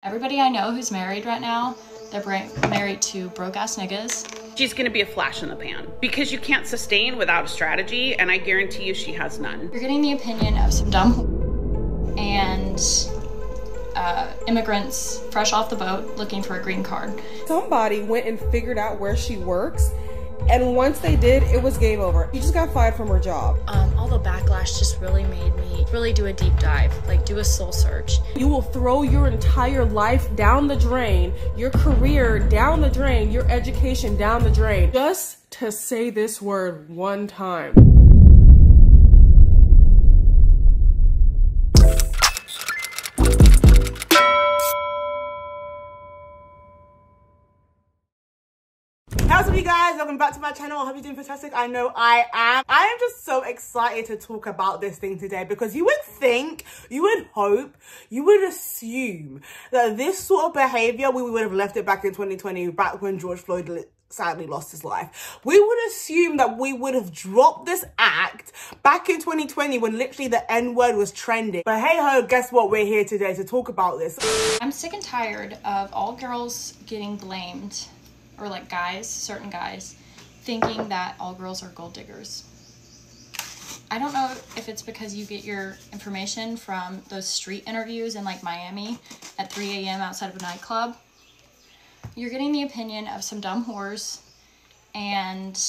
Everybody I know who's married right now, they're married to broke-ass niggas. She's gonna be a flash in the pan because you can't sustain without a strategy, and I guarantee you she has none. You're getting the opinion of some dumb and immigrants fresh off the boat looking for a green card. Somebody went and figured out where she works, and once they did, it was game over. She just got fired from her job. All the backlash just really made me really do a deep dive, like do a soul search. You will throw your entire life down the drain, your career down the drain, your education down the drain, just to say this word one time. How's up, you guys? Welcome back to my channel. I hope you're doing fantastic. I know I am. I am just so excited to talk about this thing today because you would think, you would hope, you would assume that this sort of behavior, we would have left it back in 2020, back when George Floyd sadly lost his life. We would assume that we would have dropped this act back in 2020 when literally the N-word was trending. But hey ho, guess what? We're here today to talk about this. I'm sick and tired of all girls getting blamed, or like guys, certain guys, thinking that all girls are gold diggers. I don't know if it's because you get your information from those street interviews in like Miami at 3 a.m. outside of a nightclub. You're getting the opinion of some dumb whores and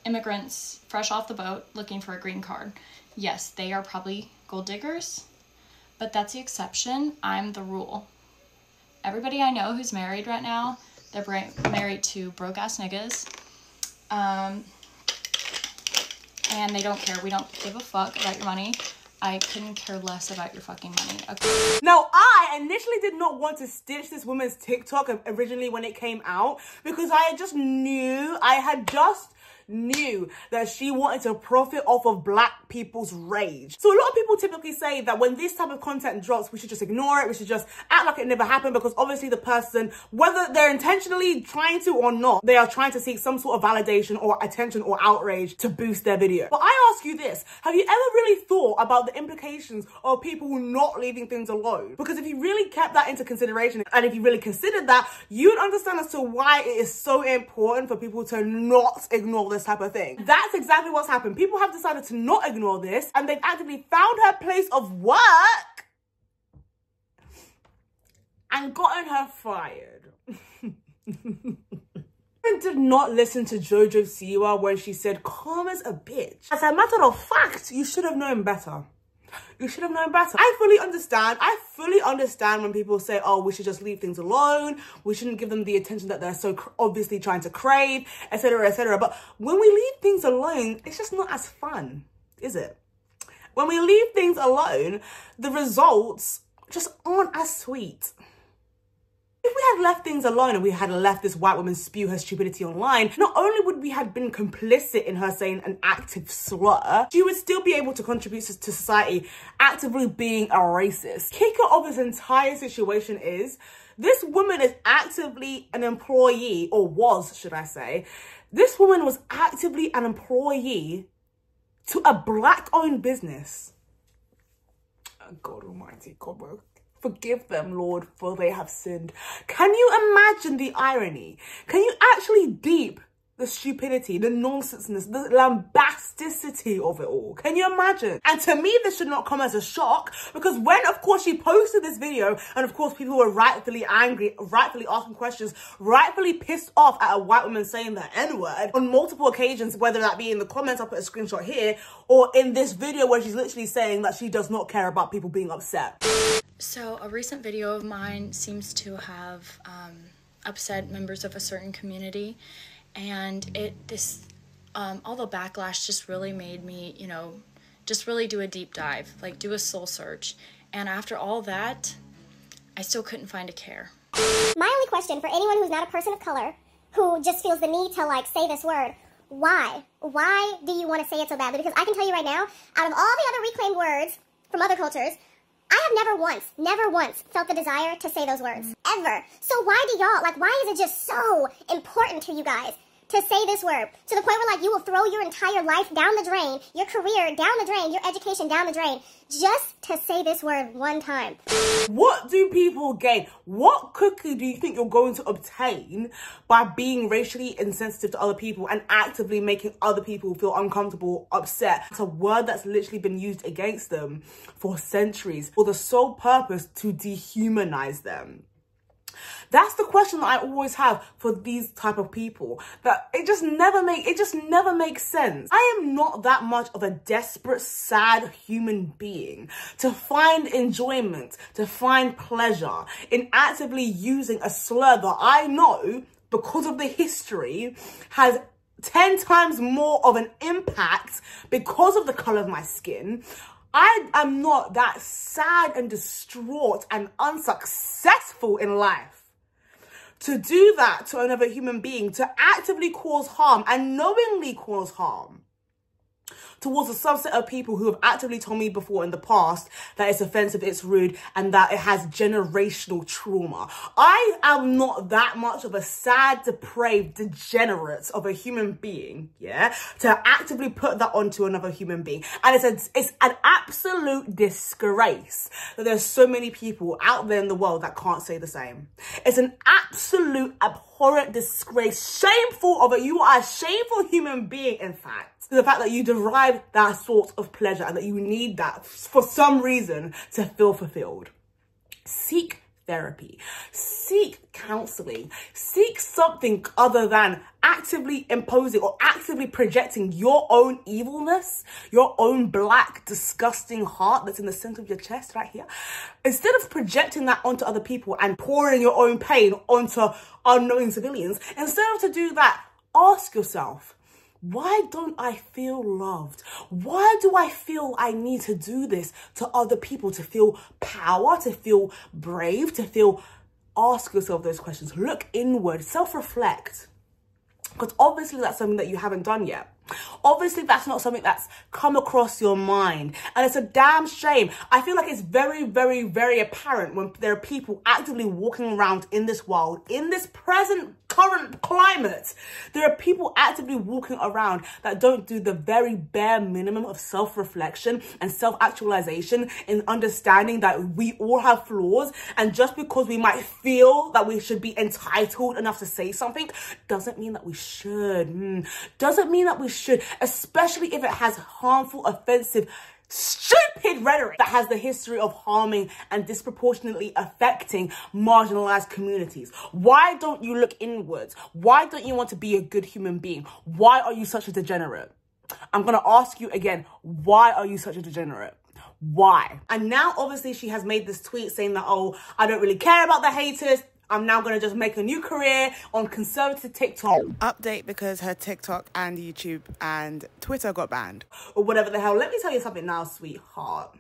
immigrants fresh off the boat looking for a green card. Yes, they are probably gold diggers, but that's the exception. I'm the rule. Everybody I know who's married right now, they're married to broke-ass niggas, and they don't care. We don't give a fuck about your money. I couldn't care less about your fucking money. Okay. Now, I initially did not want to stitch this woman's TikTok originally when it came out because I just knew, knew that she wanted to profit off of black people's rage. So a lot of people typically say that when this type of content drops, we should just ignore it. We should just act like it never happened because obviously the person, whether they're intentionally trying to or not, they are trying to seek some sort of validation or attention or outrage to boost their video. But I ask you this, have you ever really thought about the implications of people not leaving things alone? Because if you really kept that into consideration and if you really considered that, you would understand as to why it is so important for people to not ignore this type of thing. That's exactly what's happened. People have decided to not ignore this and they've actively found her place of work and gotten her fired. I did not listen to Jojo Siwa when she said, calm as a bitch. As a matter of fact, you should have known better. You should have known better. I fully understand when people say, oh, we should just leave things alone. We shouldn't give them the attention that they're so obviously trying to crave, etc., etc. But when we leave things alone, it's just not as fun, is it? When we leave things alone, the results just aren't as sweet. If we had left things alone and we had let this white woman spew her stupidity online, not only would we have been complicit in her saying an active slur, she would still be able to contribute to society actively being a racist. Kicker of this entire situation is, this woman is actively an employee, or was, should I say. This woman was actively an employee to a black-owned business. Oh, God almighty, God, forgive them, Lord, for they have sinned. Can you imagine the irony? Can you actually deep the stupidity, the nonsenseness, the lambasticity of it all? Can you imagine? And to me, this should not come as a shock because when, of course, she posted this video and, of course, people were rightfully angry, rightfully asking questions, rightfully pissed off at a white woman saying the N-word on multiple occasions, whether that be in the comments, I'll put a screenshot here, or in this video where she's literally saying that she does not care about people being upset. So a recent video of mine seems to have upset members of a certain community, and all the backlash just really made me, you know, just really do a deep dive, like do a soul search. And after all that, I still couldn't find a care. My only question for anyone who's not a person of color, who just feels the need to like say this word, why? Why do you want to say it so badly? Because I can tell you right now, out of all the other reclaimed words from other cultures, I have never once felt the desire to say those words, ever. So why do y'all, like, why is it just so important to you guys to say this word. To the point where, like, you will throw your entire life down the drain, your career down the drain, your education down the drain, just to say this word one time. What do people gain? What cookie do you think you're going to obtain by being racially insensitive to other people and actively making other people feel uncomfortable, upset? It's a word that's literally been used against them for centuries for the sole purpose to dehumanize them. That's the question that I always have for these type of people, that it just never makes sense. I am not that much of a desperate, sad human being to find enjoyment, to find pleasure in actively using a slur that I know, because of the history, has 10 times more of an impact because of the color of my skin. I am not that sad and distraught and unsuccessful in life to do that to another human being, to actively cause harm and knowingly cause harm towards a subset of people who have actively told me before in the past that it's offensive, it's rude, and that it has generational trauma. I am not that much of a sad, depraved, degenerate of a human being, yeah, to actively put that onto another human being. And it's an absolute disgrace that there's so many people out there in the world that can't say the same. It's an absolute abhorrent disgrace, shameful of it. You are a shameful human being, in fact. The fact that you derive that sort of pleasure and that you need that for some reason to feel fulfilled. Seek therapy, seek counseling, seek something other than actively imposing or actively projecting your own evilness, your own black, disgusting heart that's in the center of your chest right here. Instead of projecting that onto other people and pouring your own pain onto unknowing civilians, instead of to do that, ask yourself, why don't I feel loved? Why do I feel I need to do this to other people, to feel power, to feel brave, to feel... Ask yourself those questions. Look inward, self-reflect. Because obviously that's something that you haven't done yet. Obviously that's not something that's come across your mind. And it's a damn shame. I feel like it's very, very, very apparent when there are people actively walking around in this world, in this current climate. There are people actively walking around that don't do the very bare minimum of self-reflection and self-actualization in understanding that we all have flaws. And just because we might feel that we should be entitled enough to say something doesn't mean that we should. Doesn't mean that we should, especially if it has harmful, offensive, stupid rhetoric that has the history of harming and disproportionately affecting marginalized communities. Why don't you look inwards? Why don't you want to be a good human being? Why are you such a degenerate? I'm going to ask you again, why are you such a degenerate? Why? And now obviously she has made this tweet saying that, oh, I don't really care about the haters. I'm now going to just make a new career on conservative TikTok. Update because her TikTok and YouTube and Twitter got banned. Or whatever the hell. Let me tell you something now, sweetheart.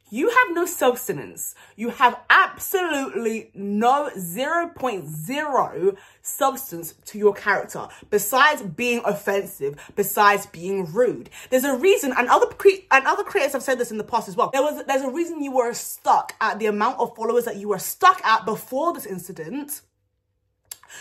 You have no substance. You have absolutely no 0.0 substance to your character, besides being offensive, besides being rude. There's a reason, and other creators have said this in the past as well. There's a reason you were stuck at the amount of followers that you were stuck at before this incident.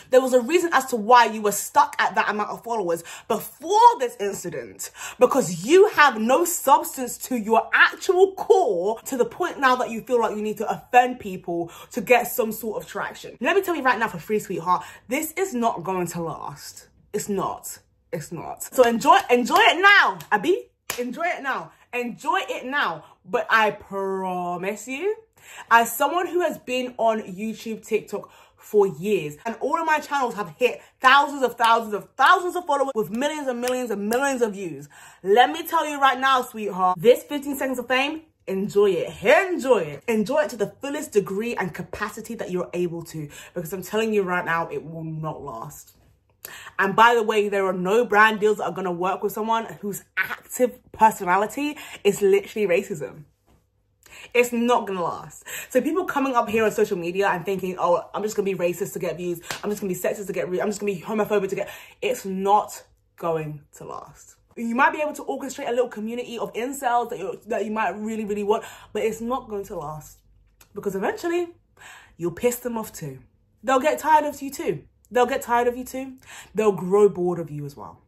There was a reason as to why you were stuck at that amount of followers before this incident, because you have no substance to your actual core to the point now that you feel like you need to offend people to get some sort of traction. Let me tell you right now for free, sweetheart, this is not going to last. It's not. It's not. So enjoy it now, Abby. Enjoy it now. Enjoy it now. But I promise you, as someone who has been on YouTube, TikTok for years, and all of my channels have hit thousands of followers with millions and millions and millions of views. Let me tell you right now, sweetheart, this 15 seconds of fame, enjoy it. Enjoy it. Enjoy it to the fullest degree and capacity that you're able to, because I'm telling you right now, it will not last. And by the way, there are no brand deals that are going to work with someone whose active personality is literally racism. It's not gonna last. So people coming up here on social media and thinking, oh, I'm just gonna be racist to get views, I'm just gonna be sexist to get I'm just gonna be homophobic to get, it's not going to last. You might be able to orchestrate a little community of incels that you might really, really want, but it's not going to last, because eventually you'll piss them off too. They'll get tired of you too. They'll get tired of you too. They'll grow bored of you as well.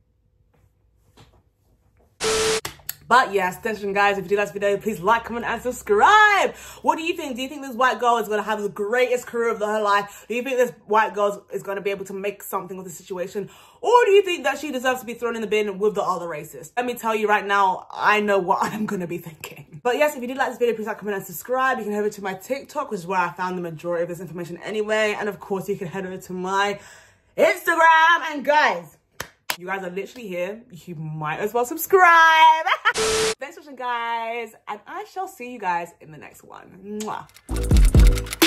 But yes, attention guys, if you did like this video, please like, comment, and subscribe. What do you think? Do you think this white girl is going to have the greatest career of her life? Do you think this white girl is going to be able to make something of the situation? Or do you think that she deserves to be thrown in the bin with the other racists? Let me tell you right now, I know what I'm going to be thinking. But yes, if you did like this video, please like, comment, and subscribe. You can head over to my TikTok, which is where I found the majority of this information anyway. And of course, you can head over to my Instagram. And guys, you guys are literally here. You might as well subscribe. Thanks for watching, guys. And I shall see you guys in the next one. Mwah.